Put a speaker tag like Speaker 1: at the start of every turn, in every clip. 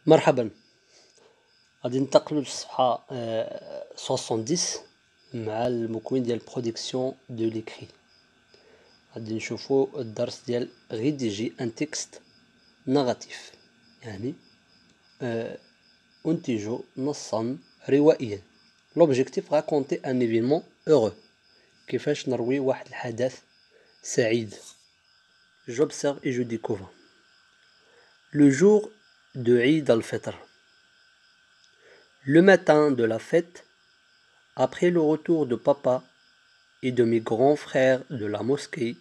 Speaker 1: مرحبا. غادي ننتقلوا للصفحة 70 مع المكون ديال برودكسيون دو ليكري. غادي نشوفوا الدرس ديال ريديجي ان تكست نغاتيف، يعني انتجوا نصا روائيا. لوبجيكتيف راكونتي ان ايفينمون heureux، كيفاش نروي واحد الحدث سعيد. J'observe et je découvre. Le jour de Eid al-Fitr. Le matin de la fête, après le retour de papa et de mes grands frères de la mosquée,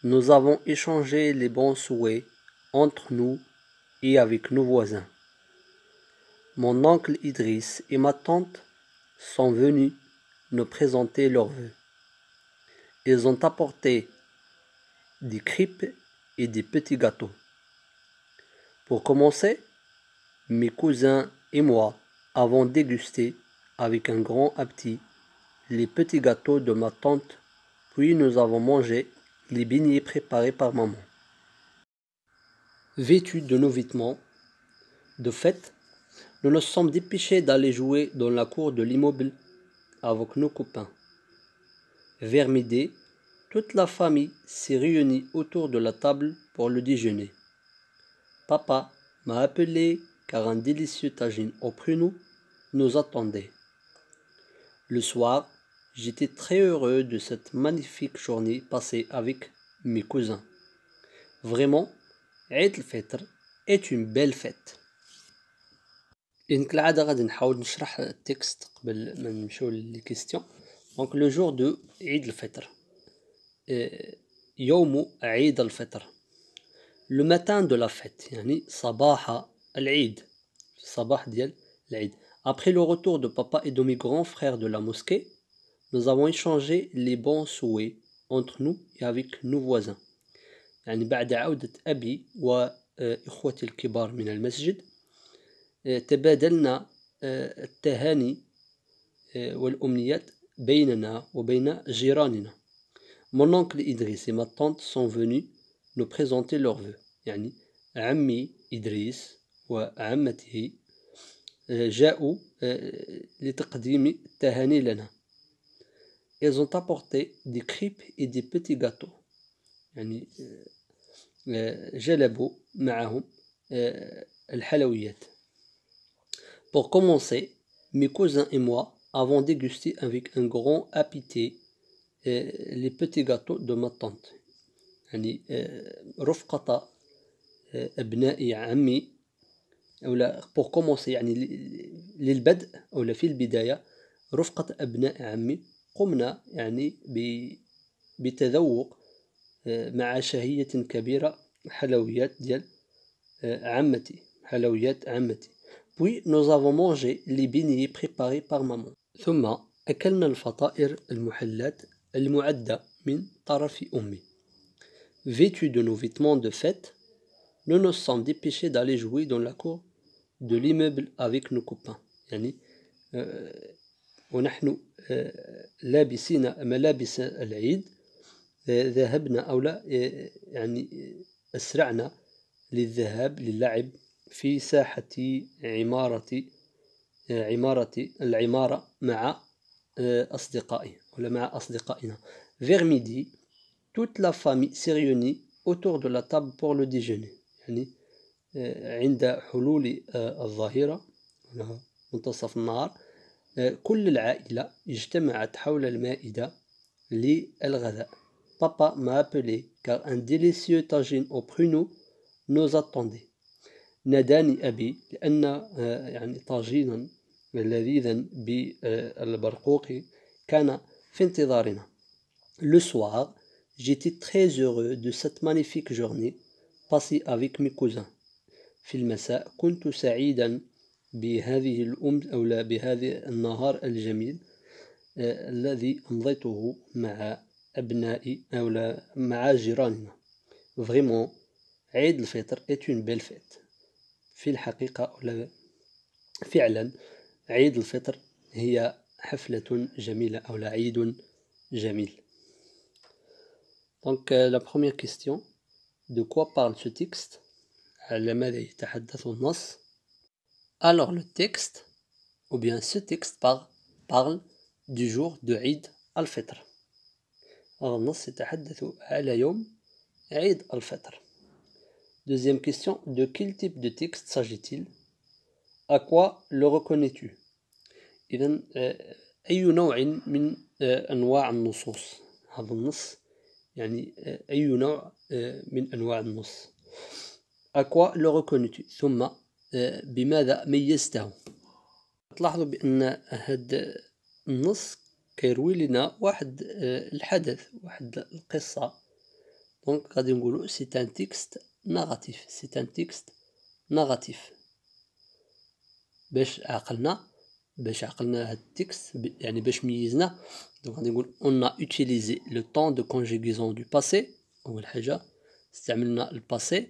Speaker 1: nous avons échangé les bons souhaits entre nous et avec nos voisins. Mon oncle Idriss et ma tante sont venus nous présenter leurs vœux. Ils ont apporté des crêpes et des petits gâteaux. Pour commencer, mes cousins et moi avons dégusté avec un grand appétit les petits gâteaux de ma tante, puis nous avons mangé les beignets préparés par maman. Vêtus de nos vêtements de fête, nous nous sommes dépêchés d'aller jouer dans la cour de l'immeuble avec nos copains. Vers midi, toute la famille s'est réunie autour de la table pour le déjeuner. Papa m'a appelé car un délicieux tagine au pruneau nous attendait. Le soir, j'étais très heureux de cette magnifique journée passée avec mes cousins. Vraiment, Eid al-Fitr est une belle fête. إن كالعادة غادي نحاول نشرح التكست قبل ما نمشيو لي كيستيون. دونك لو جور دو عيد الفطر، يوم عيد الفطر. لو ماتان دو لا فيت، يعني صباح العيد، صباح ديال العيد. Après le retour de papa et de mes grands frères de la mosquée, nous avons échangé les bons souhaits entre nous et avec nos voisins. يعني بعد عودة أبي وإخوتي الكبار من المسجد تبادلنا التهاني والأمنيات بيننا وبين جيراننا. Mon oncle Idriss et ma tante sont venus nous présenter leurs vœux. يعني عمي إدريس وعمته جاءوا لتقديم التهاني لنا. Ils ont apporté des crêpes et des petits gâteaux. يعني جلبوا معهم الحلويات. Pour commencer, mes cousins et moi avons dégusté avec un grand appétit les petits gâteaux de ma tante. يعني رفقة أبناء عمي، أو pour commencer يعني للبدء أو في البداية، رفقة أبناء عمي قمنا يعني بتذوق مع شهية كبيرة حلويات ديال عمتي، حلويات عمتي. Puis nous avons mangé les beignets préparés par maman. ثم أكلنا الفطائر المحلات المعدة من طرف أمي. Vêtus de nos vêtements de fête, nous nous sommes dépêchés d'aller jouer dans la cour de l'immeuble avec nos copains. يعني ونحن لابسين ملابس العيد ذهبنا أو لا يعني أسرعنا للذهاب للعب في ساحة العمارة مع أصدقائي ولا مع أصدقائنا. Vers midi, toute la famille s'est réunie autour de la table pour le déjeuner. يعني عند حلول الظهيرة منتصف النهار كل العائلة اجتمعت حول المائدة للغداء. Papa m'a appelé car un délicieux tagine au pruneau nous attendait. ناداني أبي لأن يعني طاجينا لذيذا بالبرقوق كان في انتظارنا. Le soir, j'étais très heureux de cette magnifique journée passée avec mes cousins. في المساء كنت سعيدا بهذه أو بهذا النهار الجميل الذي أمضيته مع أبنائي أو مع جيراننا. Vraiment, عيد الفطر est une belle fête. في الحقيقة فعلا عيد الفطر هي حفلة جميلة أو عيد جميل. Donc la première question, de quoi parle ce texte؟ على ماذا يتحدث النص؟ Alors le texte, ou bien ce texte parle du jour de Eid al-Fitr. Alors النص يتحدث على يوم عيد الفطر. Deuxième question, de quel type de texte s'agit-il? À quoi le reconnais-tu? إذن أي نوع من أنواع النصوص؟ هذا النص يعني أي نوع من أنواع النص. À quoi le reconnais-tu? ثم بماذا ميزته؟ تلاحظوا بأن هذا النص كيروي لنا واحد الحدث، واحد القصة. دونك غادي نقولوا سي ان تكست ناراتيف، سي ان تكست ناراتيف. باش عقلنا هاد التكست، يعني باش ميزنا، دونك غادي نقول on a utilisé le temps de conjugaison du passé. أول حاجة استعملنا الباسي.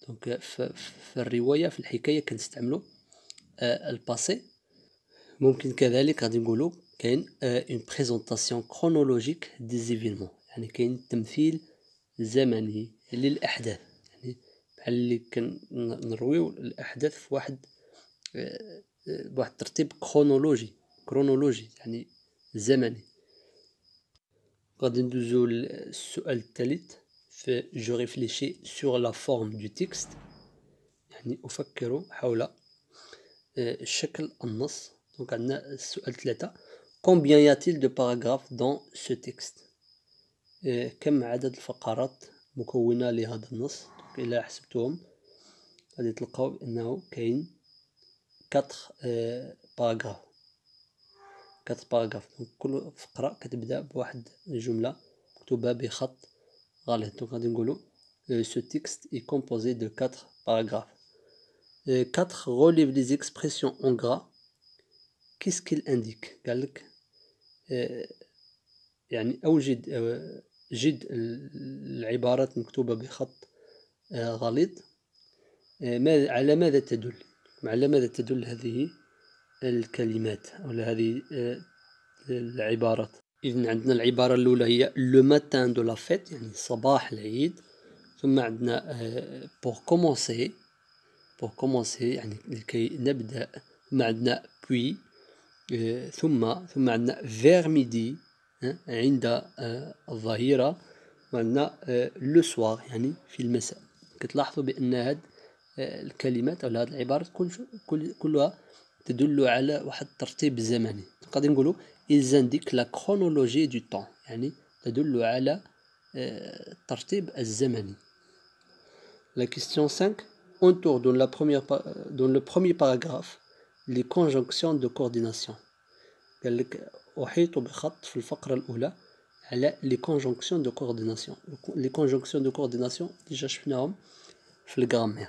Speaker 1: دونك في الرواية، في الحكاية كنستعملوا الباسي. ممكن كذلك غادي نقولوا كاين une présentation chronologique des événements، يعني كاين تمثيل زمني للأحداث، يعني بحال اللي كنرويو الأحداث في واحد بواحد ترتيب كرونولوجي يعني زمني. غادي ندوزو للسؤال الثالث في جو ريفليشي سور لا فورم دو تكست، يعني أفكر حول شكل النص. دونك عندنا السؤال 3، combien y a-t-il de paragraphes dans ce texte؟ كم عدد الفقرات مكونة لهذا النص؟ إلا حسبتهم غادي تلقاو بأنه كاين 4 باراغراف. دونك كل فقرة كتبدا بواحد الجملة مكتوبة بخط غليظ. دونك غادي نقولو ce texte est composé de 4 paragraphes. 4 relève les expressions en gras. Qu'est-ce qu'il indique؟ قالك يعني جد العبارات مكتوبة بخط غليظ. على ماذا تدل؟ على ماذا تدل هذه الكلمات أو هذه العبارات؟ إذن عندنا العبارة الأولى هي le matin de la fête، يعني صباح العيد. ثم عندنا pour commencer يعني لكي نبدأ. ثم عندنا puis ثم عندنا vers midi عند الظهيرة. وعندنا لو سوار يعني في المساء. كتلاحظوا بأن هاد الكلمات أو هاد العبارات كلها تدل على واحد الترتيب زمني. غادي نقولوا ils indiquent la chronologie du temps، يعني تدل على الترتيب الزمني. La question 5، entoure dans le premier paragraphe les conjonctions de coordination. قال لك أحيط بخط في الفقرة الأولى على les conjonctions de coordination. les conjonctions de coordination déjà شفناهم في الجرامير.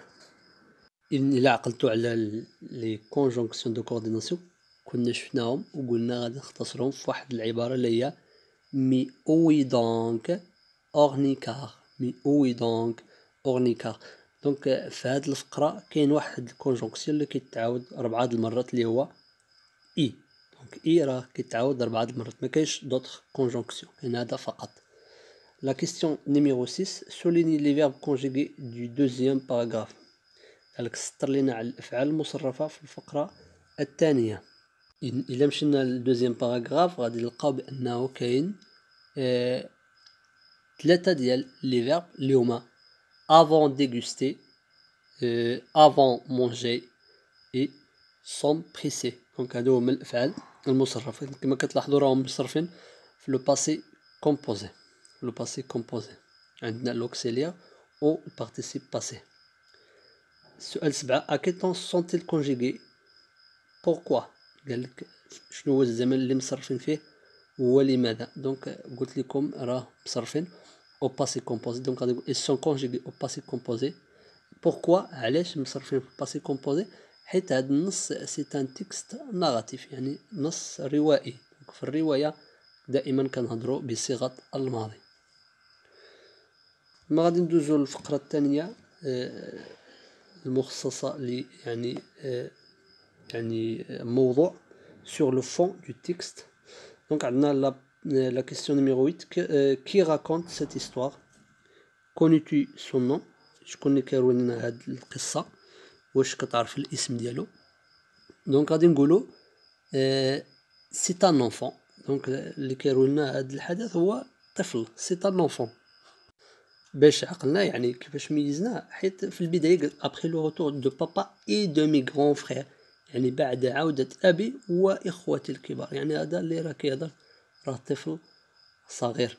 Speaker 1: إلا عقلتوا على les conjonctions de coordination كنا شفناهم وقلنا غادي نختصرهم في واحد العبارة اللي هي مي أوي دونك أورنيكار. دونك في هذه الفقرة كاين واحد الكونجونكسيون اللي كيتعاود 4 المرات اللي هو إي. دونك إي راه كيتعاود 4 المرات، ما كاينش دوطخ كونجونكسيون، كاين هذا فقط. La question numéro 6، souligne les verbes conjugués du deuxième paragraphe. قالك سطر لنا على الأفعال المصرفة في الفقرة الثانية. إلا مشينا للدوزيام باراغراف غادي نلقاو بأنه كاين 3 ديال لي فيرب اللي هما avant déguster، avant manger et sont pressés. دونك هادو هما الأفعال المصرفة. كما كتلاحظوا راهم مصرفين في لو باسي كومبوزي. لو باسي كومبوزي عندنا l'auxiliaire أو الparticipe passé. السؤال 7، à quel temps sont-ils conjugués؟ pourquoi؟ قالك شنو هو الزمن اللي مصرفين فيه ولماذا؟ دونك قلت لكم راه مصرفين au passé composé. دونك غادي نقول ils sont conjugués au passé composé. pourquoi؟ علاش مصرفين في الباسي كومبوزي؟ حيت هذا النص سي ان تكست ناراتيف، يعني نص روائي. في الرواية دائما كنهضروا بصيغة الماضي. ما غادي ندوزو للفقرة الثانية المخصصة ل يعني موضوع sur le fond du texte. Donc عندنا la question numéro 8، qui raconte cette histoire؟ connais-tu son nom؟ شكون اللي كيروي لنا هاد القصة؟ واش كتعرف الاسم ديالو؟ دونك غادي نقولوا سي ان انفون. دونك اللي كيروي لنا هذا الحدث هو طفل، سي ان انفون. باش عقلنا يعني كيفاش ميزناه، حيت في البدايه ابخي لو روتور دو بابا اي دو مي غران فرير، يعني بعد عودة أبي وإخوتي الكبار، يعني هذا اللي راه كيهضر راه طفل صغير.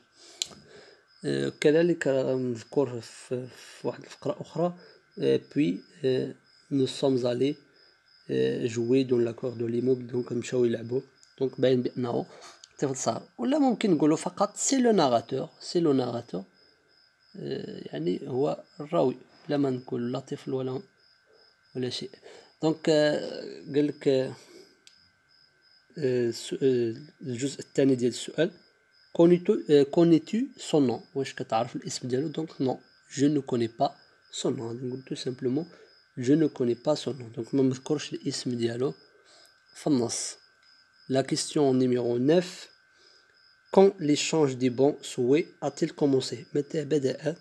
Speaker 1: كذلك مذكور في واحد الفقرة أخرى puis nous sommes allés jouer dans la cour de l'immeuble. دونك مشاو يلعبوا، دونك باين بأنه طفل صغير. ولا ممكن نقولوا فقط سي لو ناراتور، سي لو ناراتور، يعني هو الراوي، بلا ما نقول لا طفل ولا شيء. دونك قال لك الجزء الثاني ديال السؤال، connais-tu son nom؟ واش كتعرف الاسم ديالو؟ دونك non je ne connais pas son nom. نقول tout simplement je ne connais pas son nom. دونك ما مذكرش الاسم ديالو في النص. La question numéro 9، quand l'échange des bons souhaits a-t-il commencé؟ متى بدأ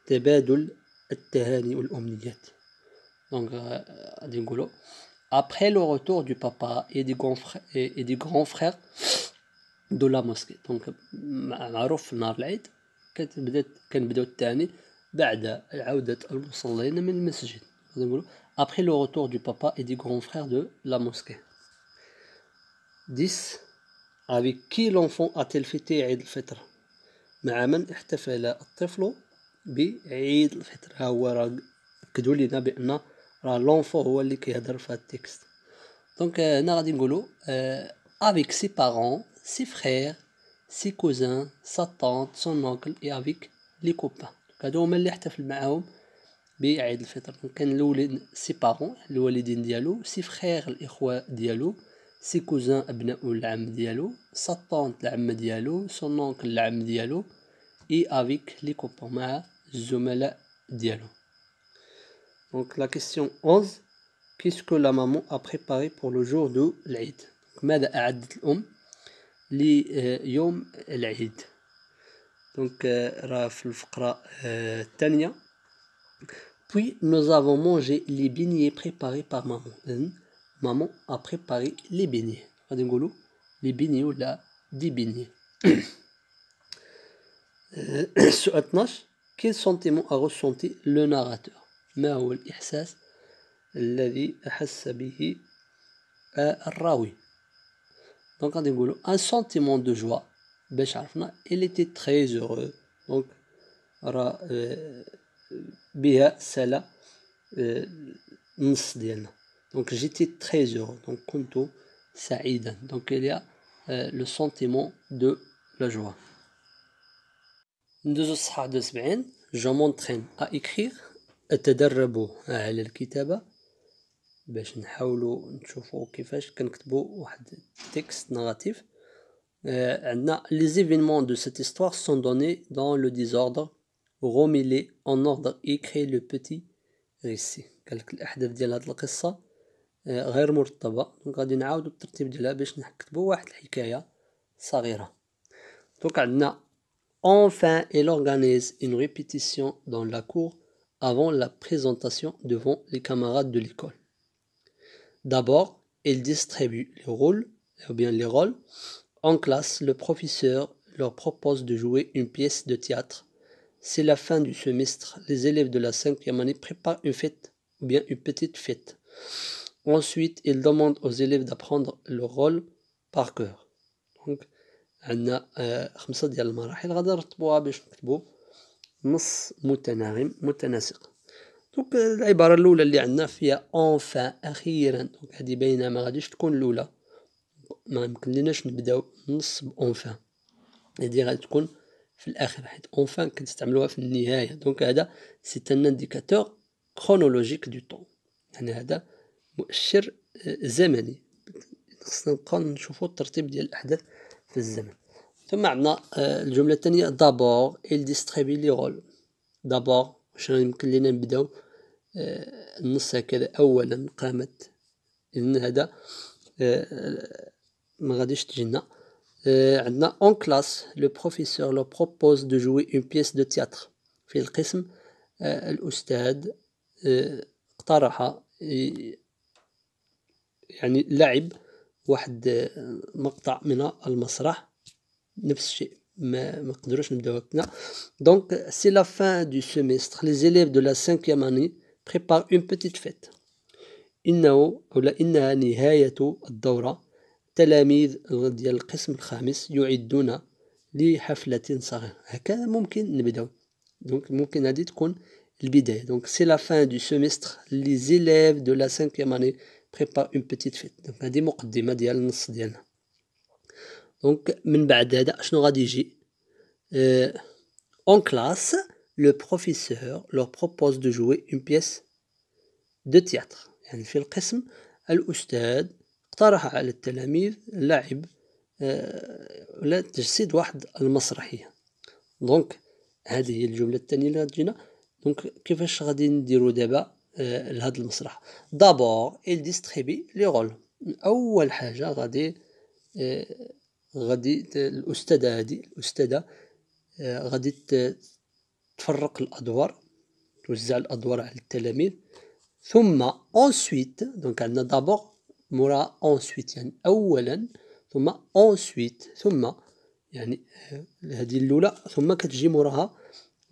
Speaker 1: تبادل التهاني والأمنيات؟ دونك غادي نقولوا après le retour du papa et des grands frères de la mosquée. دونك معروف في نهار العيد كنبداو الثاني بعد عودة المصلين من المسجد. نقولوا après le retour du papa et des grands frères de la mosquée. 10، avec qui l'enfant a-t-il fêté عيد الفطر؟ مع من احتفل الطفل بعيد الفطر؟ ها هو راه أكدوا لنا بأن راه لونفون هو اللي كيهضر في هاد التكست. دونك هنا غادي نقولوا avec ses parents, ses frères, ses cousins, sa tante, son oncle et avec les copains. هادو هما اللي احتفل معاهم بعيد الفطر. كان الوليد سي بارون الوالدين ديالو، سي فخير الاخوه ديالو، سي كوزان ابناء العم ديالو، سا طونط العم ديالو، سون اونكل العم ديالو، اي افيك لي كوبون مع الزملاء ديالو. دونك لا كيسيون 11، qu'est-ce que la maman a préparé pour le jour de العيد؟ ماذا أعدت الأم ليوم العيد؟ دونك راه في الفقرة الثانية puis nous avons mangé les beignets préparés par maman. Maman a préparé les beignets. غادي نقولوا les beignets ولا des beignets. السؤال 12، quel sentiment a ressenti le narrateur؟ ما هو الإحساس الذي أحس به الراوي؟ دونك غادي نقولوا un sentiment de joie. باش عرفنا il était très heureux. دونك راه بها سلا النص ديالنا. دونك j'étais très heureux. دونك كنت سعيدا. دونك il y a le sentiment de la joie. ندوزو الصفحة 71. je m'entraîne à écrire. أتدرب على الكتابة. باش نحاولوا نشوفوا كيفاش كنكتبوا واحد تكست ناراتيف. عندنا les événements de cette histoire sont donnés dans le désordre. remets-les en ordre et crée le petit récit. قالك الأحداث ديال هاد القصة غير مرتبة. دونك غادي نعاودو الترتيب ديالها باش نكتبوا واحد الحكاية صغيرة. دونك عندنا enfin elle organise une répétition dans la cour avant la présentation devant les camarades de l'école. D'abord, elle distribue les rôles, ou bien les rôles. En classe, le professeur leur propose de jouer une pièce de théâtre. C'est la fin du semestre. Les élèves de la 5e année préparent une fête, ou bien une petite fête. Ensuite, ils demandent aux élèves d'apprendre leur rôle par cœur. Donc, عندنا 5 ديال المراحل غادي نرتبوها باش نكتبوا نص متناغم متناسق. دونك العبارة الأولى اللي عندنا فيها enfin أخيرا. دونك هذه باينة ما غاديش تكون الأولى، ما يمكنلناش نبداو النص بأونفان، هذه غادي تكون في الآخر حيت أونفان كنستعملوها في النهاية. دونك هذا سي ان انديكاتور كرونولوجيك دو طون، يعني هذا مؤشر زمني. خصنا نبقاو نشوفو الترتيب ديال الأحداث في الزمن. ثم عندنا الجملة الثانية دابور il distribue les rôles. دابور واش يمكن لينا نبداو النص هكذا أولا قامت، لأن هذا ما غاديش تجينا. عندنا en classe le professeur leur propose de jouer une pièce de théâtre. في القسم الأستاذ اقترح يعني لعب واحد مقطع من المسرح نفس الشيء ما نقدروش نبداو هكذا. دونك سي لا فان دو سيمستر لي زيليف دو لا سانكيام اني بريبار اون بيتيت فيت. إنها نهاية الدورة. تلاميذ ديال القسم الخامس يعدون لحفلة صغيرة. هكذا ممكن نبداو. دونك ممكن هذه تكون البداية. دونك سي لا فان دو سيمستر لي زيليف دو لا سانكيام اني بريبار اون بيتيت فيت. دونك هذه مقدمة ديال النص ديالنا. دونك من بعد هذا شنو غادي يجي؟ En classe, le professeur leur propose de jouer une pièce de théâtre. يعني في القسم الأستاذ اقترح على التلاميذ لعب ولا تجسيد واحد المسرحية. دونك هذه هي الجملة الثانية اللي غتجينا. دونك كيفاش غادي نديرو دابا لهذا المسرح؟ دابور il distribue les rôles. أول حاجة غادي الأستاذة غادي تفرق الأدوار، توزع الأدوار على التلاميذ. ثم ensuite دونك عندنا دابور موراها ensuite يعني أولا، ثم ensuite ثم يعني هذه الأولى ثم كتجي موراها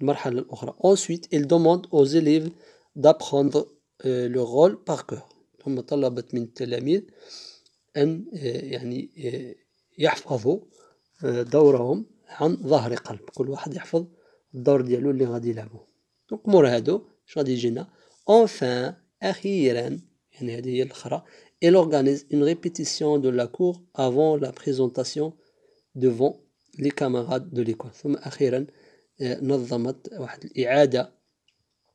Speaker 1: المرحلة الأخرى. ensuite il demande aux élèves d'apprendre le rôle par cœur. ثم طلبت من التلاميذ أن يعني يحفظوا دورهم عن ظهر قلب. كل واحد يحفظ الدور ديالو اللي غادي يلعبو. دونك مور هادو اش غادي يجينا؟ enfin أخيرا يعني هذه هي الأخرى. il organise une répétition de la cour avant la présentation devant les camarades de l'école. ثم أخيرا نظمت واحد الإعادة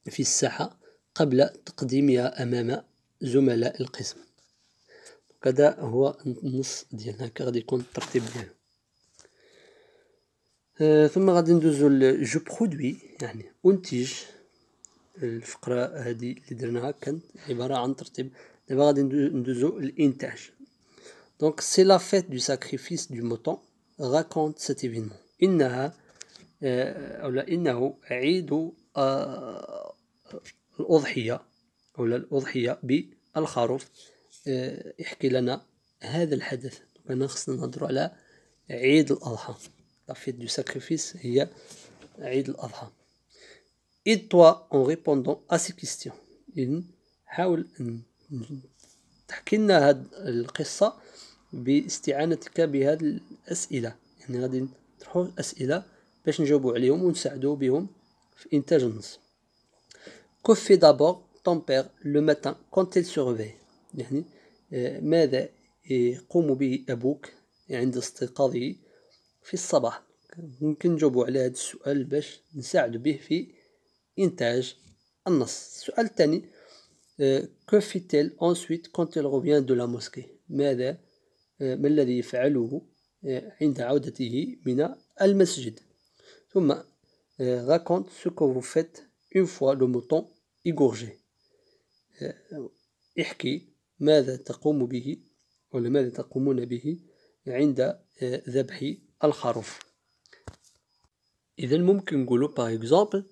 Speaker 1: في الساحة قبل تقديمها أمام زملاء القسم. هذا هو النص ديالنا. هكا غادي يكون الترتيب ديالو. ثم غادي ندوزو جو برودوي يعني أنتج. الفقرة هذه اللي درناها كانت عبارة عن ترتيب. دابا غادي ندوزو الإنتاج. دونك سي لا فيت دو ساكريفيس دو موطون راكونت سيت إيفينمون. إنه عيد الأضحية أو الأضحية بالخروف. يحكي لنا هذا الحدث. أنا خصنا نهضروا على عيد الأضحى. لا فيت دو ساكريفيس هي عيد الأضحى. aide-toi en répondant à ces questions. حاول أن تحكي لنا هذه القصة باستعانتك بهذه الأسئلة. يعني غادي نطرحوا أسئلة باش نجاوبوا عليهم ونساعدوا بهم في إنتاج النص. Que fait d'abord ton père le matin quand il se réveille؟ يعني ماذا يقوم به أبوك عند استيقاظه في الصباح؟ ممكن نجاوبوا على هذا السؤال باش نساعد به في إنتاج النص. السؤال الثاني que fait-elle ensuite quand elle revient de la mosquée؟ ماذا ما الذي يفعله عند عودته من المسجد؟ ثم raconte ce que vous faites une fois le mouton égorgé. احكي ماذا تقوم به ولا ماذا تقومون به عند ذبح الخروف. إذا ممكن نقولوا par exemple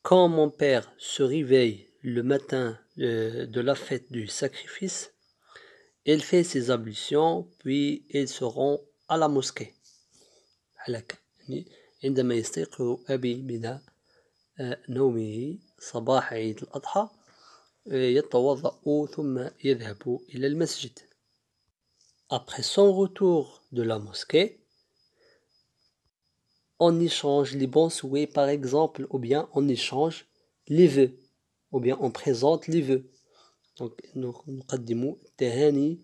Speaker 1: quand mon père se réveille le matin de la fête du sacrifice, il fait ses ablutions puis il se rend à la mosquée. يعني عندما يستيقظ أبي من نومه صباح عيد الأضحى يتوضأ ثم يذهب إلى المسجد. Après son retour de la mosquée, on échange les bons souhaits par exemple, ou bien on échange les vœux, ou bien on présente les vœux. Donc نقدم التهاني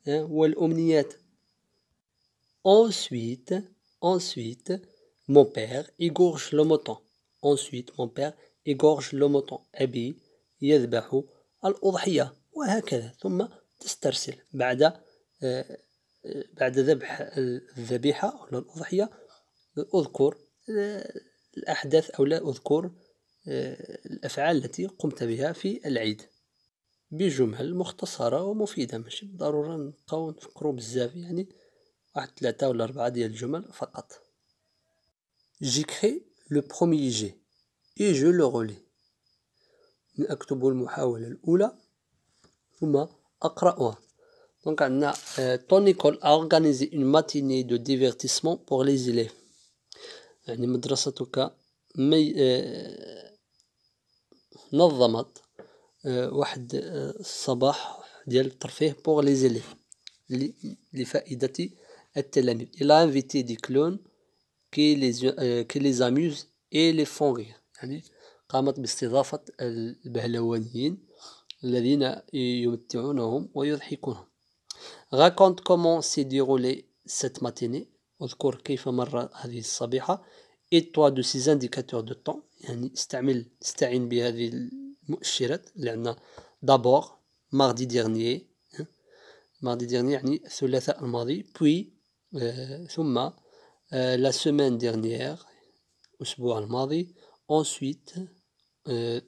Speaker 1: والأمنيات. Ensuite, mon père égorge le mouton. Ensuite, mon père égorge le mouton. أبي يذبح الأضحية وهكذا. ثم تسترسل بعد ذبح الذبيحة أو الأضحية. أذكر الأحداث أو لا أذكر الأفعال التي قمت بها في العيد بجمل مختصرة ومفيدة. ماشي بالضرورة نبقاو نفكروا بزاف، يعني واحد 3 ولا 4 ديال الجمل فقط. J'écris le premier jet et je le relis. نكتب المحاولة الأولى ثم أقرأها. Donc عندنا ton école a organisé une matinée de divertissement pour les élèves. يعني مدرستك نظمت واحد الصباح ديال الترفيه pour les élèves لفائدة التلاميذ. Il a invité des clowns qui les amusent et les font rire. يعني قامت باستضافة البهلوانيين الذين يمتعونهم ويضحكونهم. Raconte comment s'est déroulée cette matinée. اذكر كيف مر هذه الصبيحة. Aide-toi de ces indicateurs de temps. يعني استعين بهذه المؤشرات اللي عندنا. D'abord mardi dernier يعني الثلاثاء الماضي. Puis ثم la semaine dernière الأسبوع الماضي. Ensuite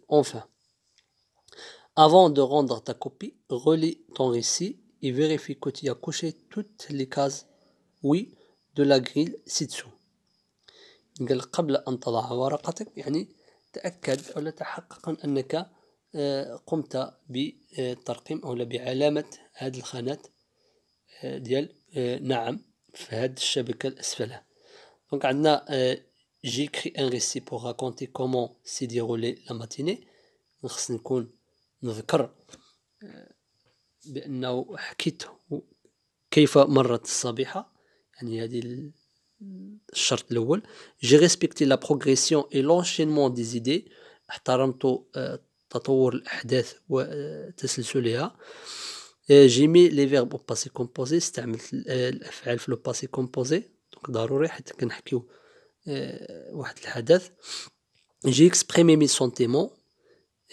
Speaker 1: enfin. Avant de rendre ta copie, relis ton récit et vérifie que tu as coché toutes les cases oui de la grille ci-dessous. قال قبل أن تضع ورقتك يعني تأكد أو تحقق أنك قمت بالترقيم أو بعلامة هذه الخانات ديال نعم في هذه الشبكة الأسفلة. Donc عندنا j'ai écrit un récit pour raconter comment s'est déroulée la matinée. خصني نكون نذكر بأنه حكيت كيف مرت الصبيحة يعني هذه الشرط الأول. J'ai respecté la progression et l'enchaînement des idées. احترمت تطور الأحداث وتسلسلها. J'ai mis les verbes au passé composé. استعملت الأفعال في le passé composé. donc ضروري حيت كنحكيو واحد الحدث. J'ai exprimé mes sentiments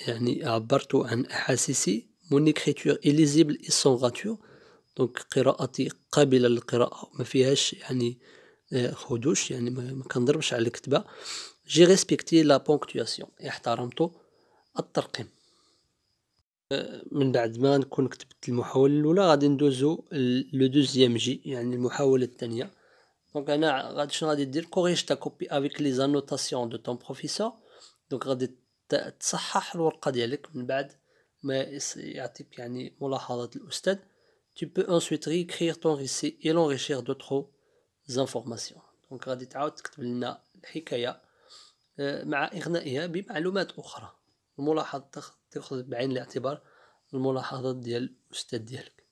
Speaker 1: يعني عبرت عن أحاسيسي. Mon écriture est lisible et sans rature. donc قراءتي قابلة للقراءة ما فيهاش يعني خدوش يعني ما كنضربش على الكتبة. J'ai respecté la ponctuation. احترمت الترقيم. من بعد ما نكون كتبت المحاولة الأولى غادي ندوزو لو دوزيام جي يعني المحاولة الثانية. دونك أنا غادي شنو غادي دير corrige ta copie avec les annotations de ton professeur. دونك غادي تصحح الورقة ديالك من بعد ما يعطيك يعني ملاحظات الأستاذ. Tu peux ensuite réécrire ton récit et l'enrichir d'autres informations. دونك غادي تعاود تكتب لنا الحكاية مع إغنائها بمعلومات أخرى. الملاحظة تأخذ بعين الاعتبار الملاحظات ديال الأستاذ ديالك.